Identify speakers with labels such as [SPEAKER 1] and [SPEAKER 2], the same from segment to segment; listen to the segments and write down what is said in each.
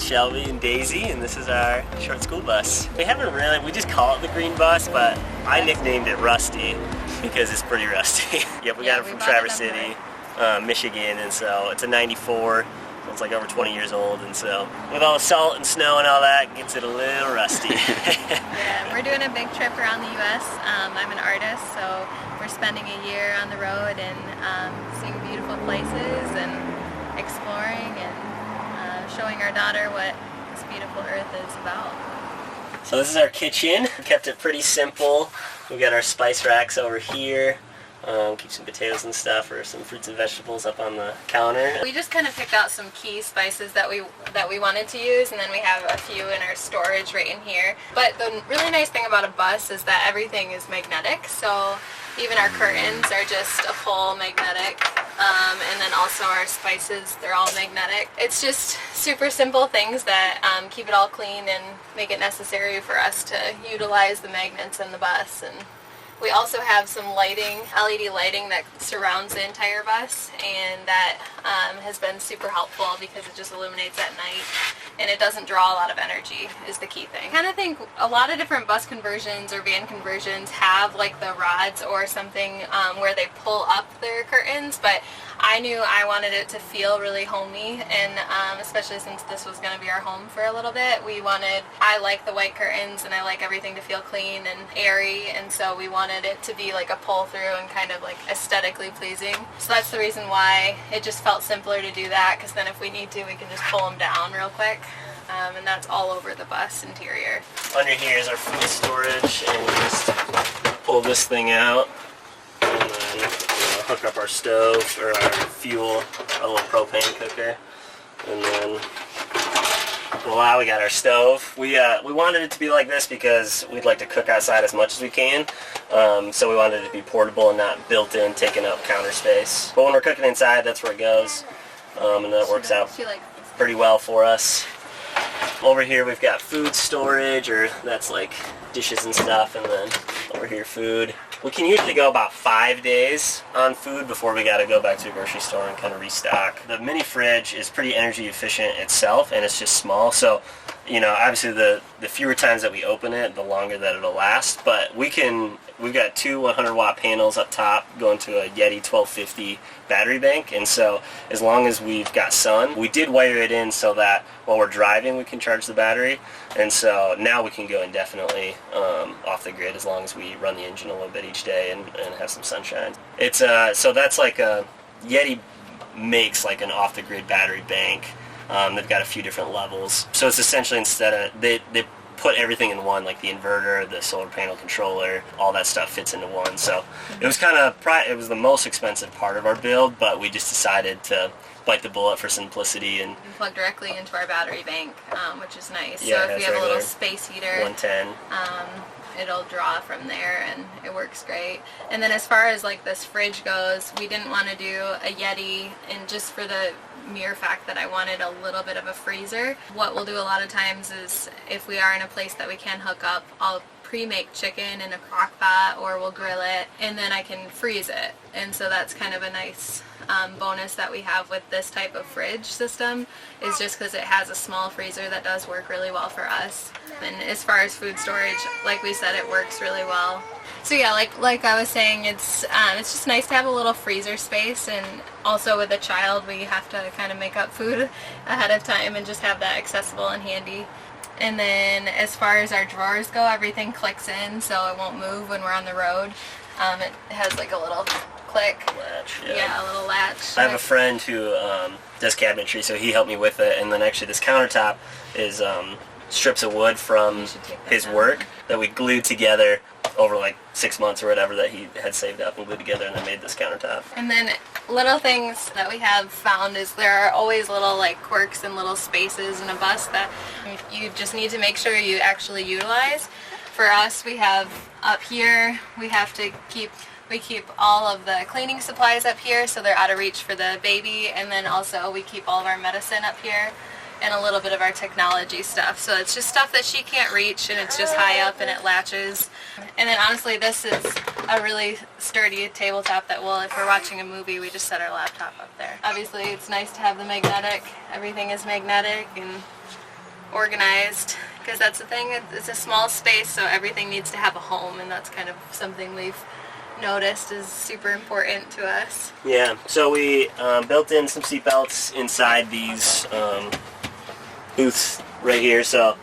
[SPEAKER 1] Shelby and Daisy, and this is our short school bus. We just call it the green bus, but I nicknamed it Rusty because it's pretty rusty. Yep, we got it from Traverse City, Michigan, and so it's a 94. So it's like over 20 years old, and so with all the salt and snow and all that, gets it a little rusty.
[SPEAKER 2] Yeah, we're doing a big trip around the U.S. I'm an artist, so we're spending a year on the road and seeing beautiful places and exploring and showing our daughter what this beautiful earth is about.
[SPEAKER 1] So this is our kitchen. We kept it pretty simple. We got our spice racks over here. Keep some potatoes and stuff, or some fruits and vegetables up on the counter.
[SPEAKER 2] We just kind of picked out some key spices that we wanted to use, and then we have a few in our storage right in here. But the really nice thing about a bus is that everything is magnetic, so even our curtains are just a full magnetic, and then also our spices, they're all magnetic. It's just super simple things that keep it all clean and make it necessary for us to utilize the magnets in the bus. And we also have some lighting, LED lighting that surrounds the entire bus, and that has been super helpful because it just illuminates at night and it doesn't draw a lot of energy is the key thing. I kind of think a lot of different bus conversions or van conversions have like the rods or something where they pull up their curtains, but I knew I wanted it to feel really homey, and especially since this was going to be our home for a little bit, I like the white curtains and I like everything to feel clean and airy, and so we wanted it to be like a pull through and kind of like aesthetically pleasing. So that's the reason why it just felt simpler to do that, because then if we need to, we can just pull them down real quick. And that's all over the bus interior.
[SPEAKER 1] Under here is our food storage, and we just pull this thing out and then hook up our stove or our fuel, a little propane cooker, and then voila, we got our stove. We wanted it to be like this because we'd like to cook outside as much as we can, so we wanted it to be portable and not built in, taking up counter space. But when we're cooking inside, that's where it goes, and that works out pretty well for us. Over here we've got food storage, or that's like dishes and stuff, and then over here food. We can usually go about 5 days on food before we got to go back to the grocery store and kind of restock. The mini fridge is pretty energy efficient itself, and it's just small, so you know, obviously the fewer times that we open it, the longer that it'll last. But we've got two 100-watt panels up top going to a Yeti 1250 battery bank, and so as long as we've got sun, we did wire it in so that while we're driving we can charge the battery, and so now we can go indefinitely off the grid as long as we run the engine a little bit each day and have some sunshine. It's so that's like a Yeti makes like an off the grid battery bank. They've got a few different levels, so it's essentially, instead of they put everything in one, like the inverter, the solar panel controller, all that stuff fits into one. So it was it was the most expensive part of our build, but we just decided to bite the bullet for simplicity and
[SPEAKER 2] plug directly into our battery bank, which is nice.
[SPEAKER 1] Yeah,
[SPEAKER 2] so if we have a little space heater,
[SPEAKER 1] 110.
[SPEAKER 2] It'll draw from there, and it works great. And then as far as like this fridge goes, we didn't want to do a Yeti, and just for the mere fact that I wanted a little bit of a freezer. What we'll do a lot of times is, if we are in a place that we can hook up, I'll pre-make chicken in a crock pot, or we'll grill it, and then I can freeze it. And so that's kind of a nice bonus that we have with this type of fridge system, is just because it has a small freezer that does work really well for us. And as far as food storage, like we said, it works really well. So yeah, like I was saying, it's just nice to have a little freezer space, and also with a child, we have to kind of make up food ahead of time and just have that accessible and handy. And then as far as our drawers go, everything clicks in, so it won't move when we're on the road. It has like a little click.
[SPEAKER 1] Latch,
[SPEAKER 2] yeah, a little latch.
[SPEAKER 1] I have a friend who does cabinetry, so he helped me with it, and then actually this countertop is strips of wood from his work that we glued together over like 6 months or whatever that he had saved up and glued together, and then made this countertop.
[SPEAKER 2] And then little things that we have found is there are always little like quirks and little spaces in a bus that you just need to make sure you actually utilize. For us, we have up here, we keep all of the cleaning supplies up here, so they're out of reach for the baby, and then also we keep all of our medicine up here, and a little bit of our technology stuff. So it's just stuff that she can't reach, and it's just high up and it latches. And then honestly, this is a really sturdy tabletop that if we're watching a movie, we just set our laptop up there. Obviously, it's nice to have the magnetic. Everything is magnetic, and organized, because that's the thing, it's a small space, so everything needs to have a home, and that's kind of something we've noticed is super important to us.
[SPEAKER 1] Yeah, so we built in some seat belts inside these booths right here, so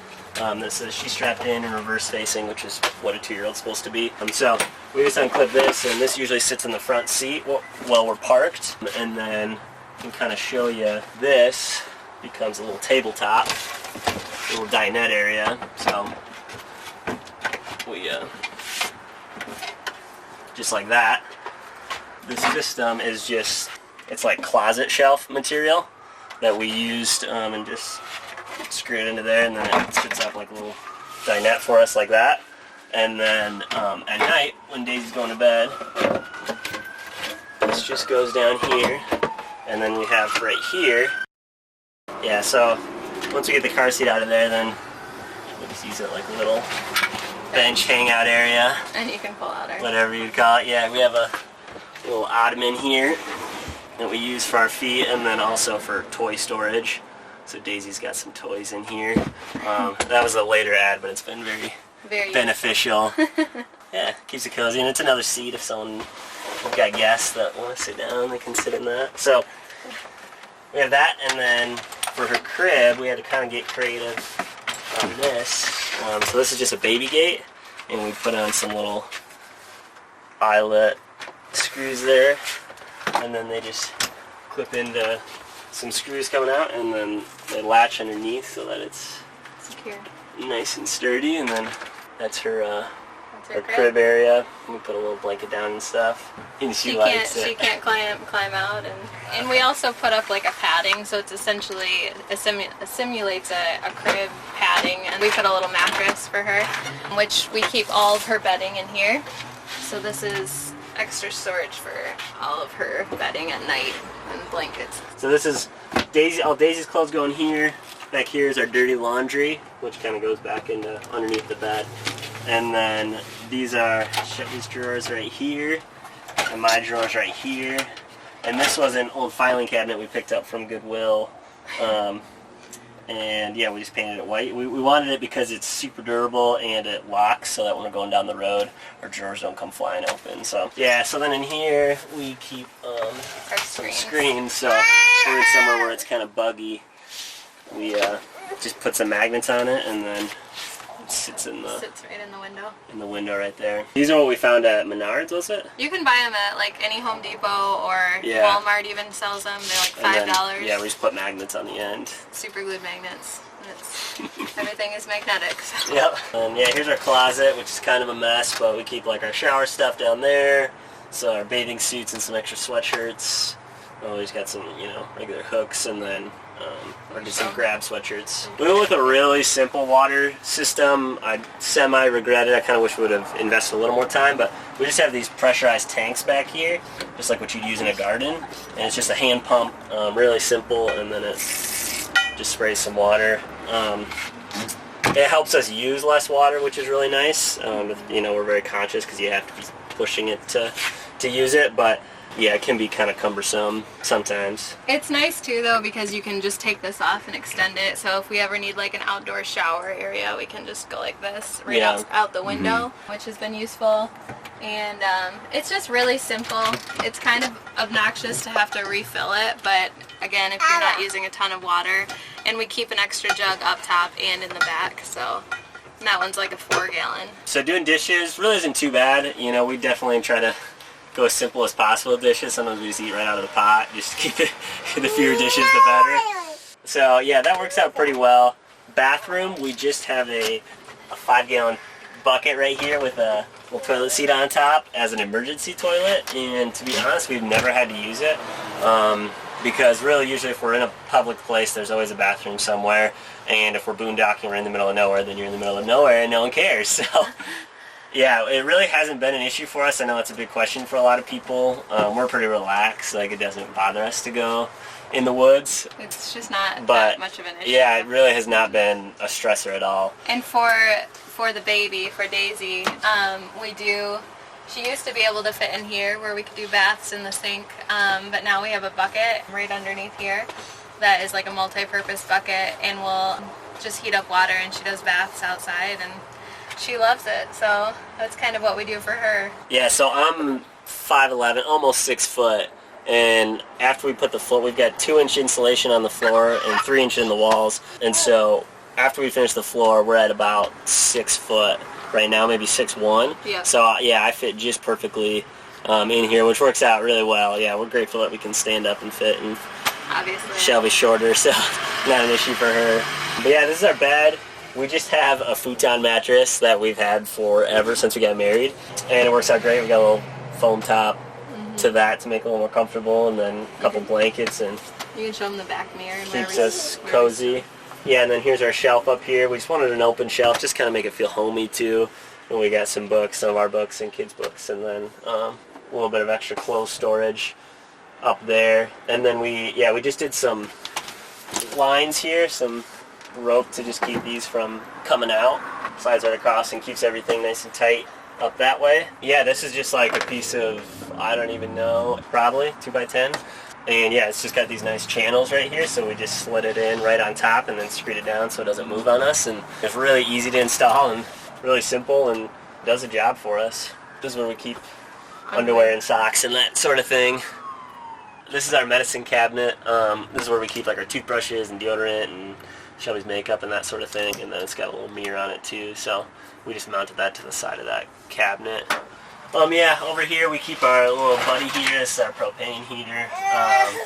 [SPEAKER 1] this says she's strapped in and reverse facing, which is what a 2-year-old's supposed to be. So we just unclip this, and this usually sits in the front seat while we're parked, and then I can kind of show you this becomes a little tabletop, a little dinette area. So we just like that. This system is just, it's like closet shelf material that we used and just screw it into there, and then it sits up like a little dinette for us like that. And then at night when Daisy's going to bed, this just goes down here, and then we have right here. Yeah, so once we get the car seat out of there, then we'll just use it like a little bench hangout area.
[SPEAKER 2] And you can pull out our...
[SPEAKER 1] whatever you'd call it. Yeah, we have a little ottoman here that we use for our feet, and then also for toy storage. So Daisy's got some toys in here. That was a later ad, but it's been very beneficial. Yeah, keeps it cozy, and it's another seat if we've got guests that want to sit down, they can sit in that. So we have that, and then for her crib, we had to kind of get creative on this. So this is just a baby gate, and we put on some little eyelet screws there, and then they just clip into some screws coming out, and then they latch underneath so that it's
[SPEAKER 2] secure,
[SPEAKER 1] nice and sturdy. And then that's her crib area. We put a little blanket down and stuff. And she
[SPEAKER 2] can't climb out, and we also put up like a padding, so it's essentially simulates a crib padding, and we put a little mattress for her, which we keep all of her bedding in here. So this is extra storage for all of her bedding at night and blankets.
[SPEAKER 1] So this is all Daisy's clothes go in here. Back here is our dirty laundry, which kind of goes back into underneath the bed. And then these are Shipley's drawers right here, and my drawers right here. And this was an old filing cabinet we picked up from Goodwill. And yeah, we just painted it white. We wanted it because it's super durable and it locks, so that when we're going down the road, our drawers don't come flying open. So yeah, so then in here we keep
[SPEAKER 2] our
[SPEAKER 1] some screens. So we're in somewhere where it's kind of buggy. We just put some magnets on it, and then it sits right
[SPEAKER 2] in the window.
[SPEAKER 1] In the window right there. These are what we found at Menards, was it?
[SPEAKER 2] You can buy them at like any Home Depot, or Walmart even sells them. They're like $5.
[SPEAKER 1] Yeah, we just put magnets on the end.
[SPEAKER 2] Super glued magnets. Everything is magnetic. So.
[SPEAKER 1] Yep. And yeah, here's our closet, which is kind of a mess, but we keep like our shower stuff down there. So our bathing suits and some extra sweatshirts. Always got some, regular hooks, and then or just some grab sweatshirts. We went with a really simple water system. I semi-regret it. I kind of wish we would have invested a little more time, but we just have these pressurized tanks back here, just like what you'd use in a garden. And it's just a hand pump, really simple, and then it just sprays some water. It helps us use less water, which is really nice. We're very conscious because you have to be pushing it to use it, but yeah, it can be kind of cumbersome sometimes.
[SPEAKER 2] It's nice too though, because you can just take this off and extend it, so if we ever need like an outdoor shower area, we can just go like this out the window, which has been useful. And it's just really simple. It's kind of obnoxious to have to refill it, but again, if you're not using a ton of water, and we keep an extra jug up top and in the back, so that one's like a 4-gallon.
[SPEAKER 1] So doing dishes really isn't too bad. We definitely try to go as simple as possible with dishes. Sometimes we just eat right out of the pot, just to keep it, the fewer dishes the better. So yeah, that works out pretty well. Bathroom, we just have a 5-gallon bucket right here with a little toilet seat on top as an emergency toilet, and to be honest, we've never had to use it because really usually if we're in a public place, there's always a bathroom somewhere, and if we're boondocking, we're in the middle of nowhere, then you're in the middle of nowhere and no one cares. So yeah, it really hasn't been an issue for us. I know it's a big question for a lot of people. We're pretty relaxed, like it doesn't bother us to go in the woods.
[SPEAKER 2] It's just not that much of an issue.
[SPEAKER 1] Yeah, it really has not been a stressor at all.
[SPEAKER 2] And for the baby, for Daisy, she used to be able to fit in here where we could do baths in the sink, but now we have a bucket right underneath here that is like a multi-purpose bucket, and just heat up water, and she does baths outside, and she loves it. So that's kind of what we do for her.
[SPEAKER 1] Yeah, so I'm 5'11", almost 6 foot, and after we put the floor, we've got 2-inch insulation on the floor and 3-inch in the walls, and so after we finish the floor, we're at about 6 foot right now, maybe 6'1".
[SPEAKER 2] Yeah.
[SPEAKER 1] So yeah, I fit just perfectly in here, which works out really well. Yeah, we're grateful that we can stand up and fit, and
[SPEAKER 2] Obviously.
[SPEAKER 1] Shelby's shorter, so not an issue for her. But yeah, this is our bed. We just have a futon mattress that we've had forever since we got married, and it works out great. We got a little foam top to that to make it a little more comfortable, and then a couple blankets, and
[SPEAKER 2] You can show them the back mirror. And
[SPEAKER 1] keeps us cozy. Yeah, and then here's our shelf up here. We just wanted an open shelf, just kind of make it feel homey too. And we got some books, some of our books and kids' books, and then a little bit of extra clothes storage up there. And then we just did some lines here, some rope to just keep these from coming out. Slides right across and keeps everything nice and tight up that way. Yeah, this is just like a piece of, I don't even know, probably 2x10. And yeah, it's just got these nice channels right here, so we just slid it in right on top and then screwed it down so it doesn't move on us. And it's really easy to install and really simple and does the job for us. This is where we keep underwear and socks and that sort of thing. This is our medicine cabinet. This is where we keep like our toothbrushes and deodorant and Shelby's makeup and that sort of thing. And then it's got a little mirror on it too, so we just mounted that to the side of that cabinet. Yeah, over here we keep our little buddy heater. This is our propane heater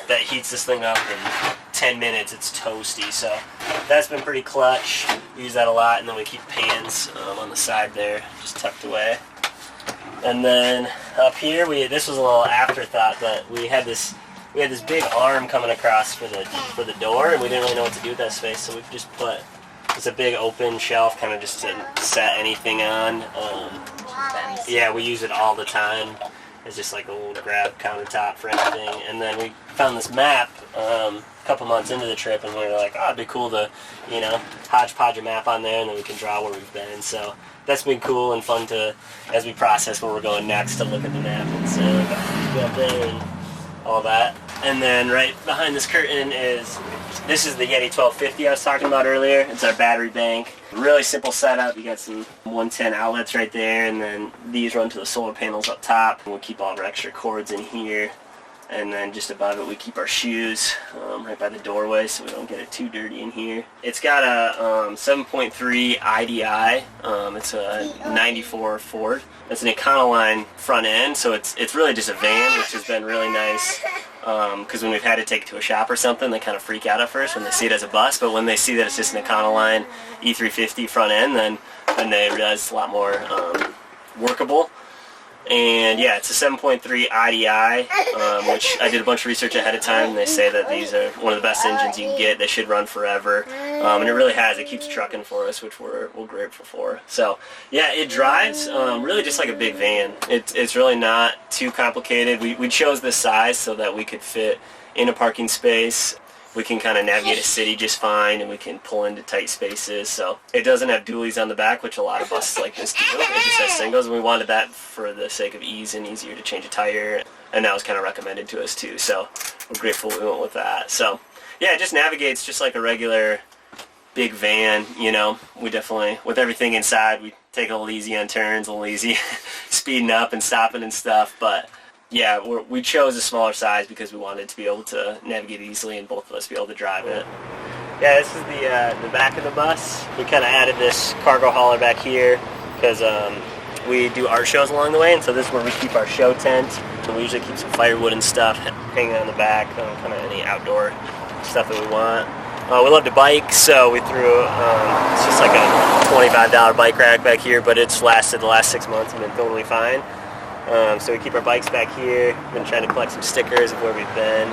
[SPEAKER 1] that heats this thing up in 10 minutes. It's toasty, so that's been pretty clutch. We use that a lot, and then we keep pans on the side there, just tucked away. And then up here, this was a little afterthought, but we had this big arm coming across for the door, and we didn't really know what to do with that space, so we just put it's a big open shelf, kind of just to set anything on. Yeah, we use it all the time. It's just like a little grab countertop for anything. And then we found this map a couple months into the trip, and we were like, oh, it'd be cool to, hodgepodge a map on there, and then we can draw where we've been. So that's been cool and fun to, as we process where we're going next, to look at the map and say, go up there and all that. And then right behind this curtain this is the Yeti 1250 I was talking about earlier. It's our battery bank. Really simple setup. You got some 110 outlets right there, and then these run to the solar panels up top. And we'll keep all of our extra cords in here. And then just above it we keep our shoes right by the doorway so we don't get it too dirty in here. It's got a 7.3 IDI. It's a 94 Ford. It's an Econoline front end, so it's really just a van, which has been really nice. Because when we've had to take it to a shop or something, they kind of freak out at first when they see it as a bus, but when they see that it's just an Econoline E350 front end, then they realize it's a lot more workable. And yeah, it's a 7.3 IDI, which I did a bunch of research ahead of time, and they say that these are one of the best engines you can get. They should run forever, and it really has. It keeps trucking for us, which we're grateful for. So yeah, it drives really just like a big van. It's really not too complicated. We chose this size so that we could fit in a parking space. We can kind of navigate a city just fine, and we can pull into tight spaces. So it doesn't have dualies on the back, which a lot of buses like this do. It just has singles, and we wanted that for the sake of ease and easier to change a tire. And that was kind of recommended to us too. So we're grateful we went with that. So yeah, it just navigates just like a regular big van. We definitely, with everything inside, we take it a little easy on turns, a little easy speeding up and stopping and stuff. But yeah, we chose a smaller size because we wanted to be able to navigate easily and both of us be able to drive it. Yeah, this is the back of the bus. We kind of added this cargo hauler back here because we do art shows along the way, and so this is where we keep our show tent. So we usually keep some firewood and stuff hanging on the back, kind of any outdoor stuff that we want. We love to bike, so we threw it's just like a $25 bike rack back here, but it's lasted the last 6 months and been totally fine. So we keep our bikes back here. Been trying to collect some stickers of where we've been.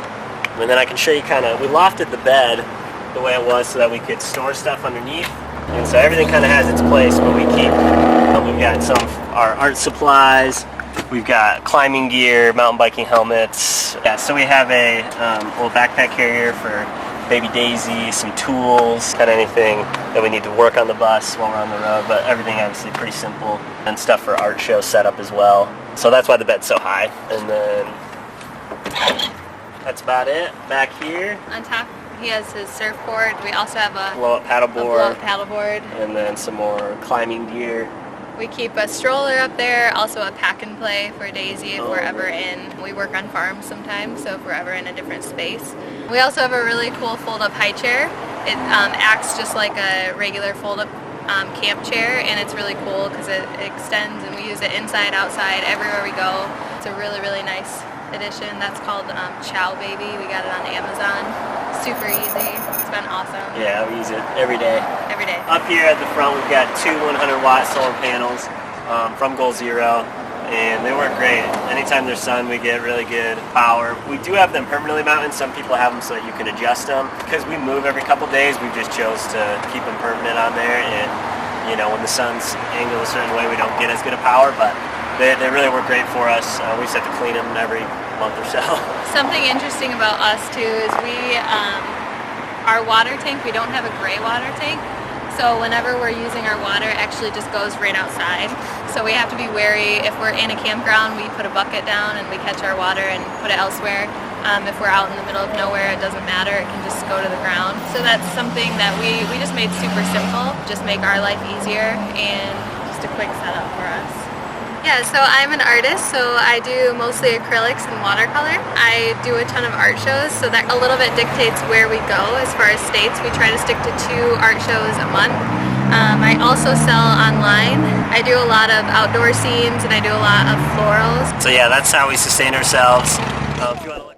[SPEAKER 1] And then I can show you we lofted the bed the way it was so that we could store stuff underneath. And so everything kind of has its place, but we've got some of our art supplies. We've got climbing gear, mountain biking helmets. Yeah, so we have a little backpack carrier for baby Daisy, some tools, kind of anything that we need to work on the bus while we're on the road, but everything obviously pretty simple, and stuff for art show setup as well. So that's why the bed's so high. And then that's about it. Back here,
[SPEAKER 2] On top He has his surfboard. We also have a
[SPEAKER 1] blow-up
[SPEAKER 2] blow-up
[SPEAKER 1] paddleboard,
[SPEAKER 2] paddleboard.
[SPEAKER 1] and then some more climbing gear.
[SPEAKER 2] We keep a stroller up there, also a pack and play for Daisy if we're ever in. We work on farms sometimes, so if we're ever in a different space. We also have a really cool fold-up high chair. It acts just like a regular fold-up camp chair, and it's really cool because it extends, and we use it inside, outside, everywhere we go. It's a really, really nice addition. That's called Chow Baby. We got it on Amazon. Super easy. It's been awesome.
[SPEAKER 1] Yeah, we use it every day.
[SPEAKER 2] Every day.
[SPEAKER 1] Up here at the front, we've got two 100-watt solar panels from Goal Zero, and they work great. Anytime there's sun, we get really good power. We do have them permanently mounted. Some people have them so that you can adjust them. Because we move every couple days, we just chose to keep them permanent on there. And you know, when the sun's angled a certain way, we don't get as good a power, but they really work great for us. We just have to clean them every month or so.
[SPEAKER 2] Something interesting about us too is our water tank, we don't have a gray water tank. So whenever we're using our water, it actually just goes right outside. So we have to be wary. If we're in a campground, we put a bucket down and we catch our water and put it elsewhere. If we're out in the middle of nowhere, it doesn't matter. It can just go to the ground. So that's something that we just made super simple. Just make our life easier, and just a quick setup for us. Yeah, so I'm an artist, so I do mostly acrylics and watercolor. I do a ton of art shows, so that a little bit dictates where we go as far as states. We try to stick to 2 art shows a month. I also sell online. I do a lot of outdoor scenes, and I do a lot of florals.
[SPEAKER 1] So yeah, that's how we sustain ourselves. If you want to look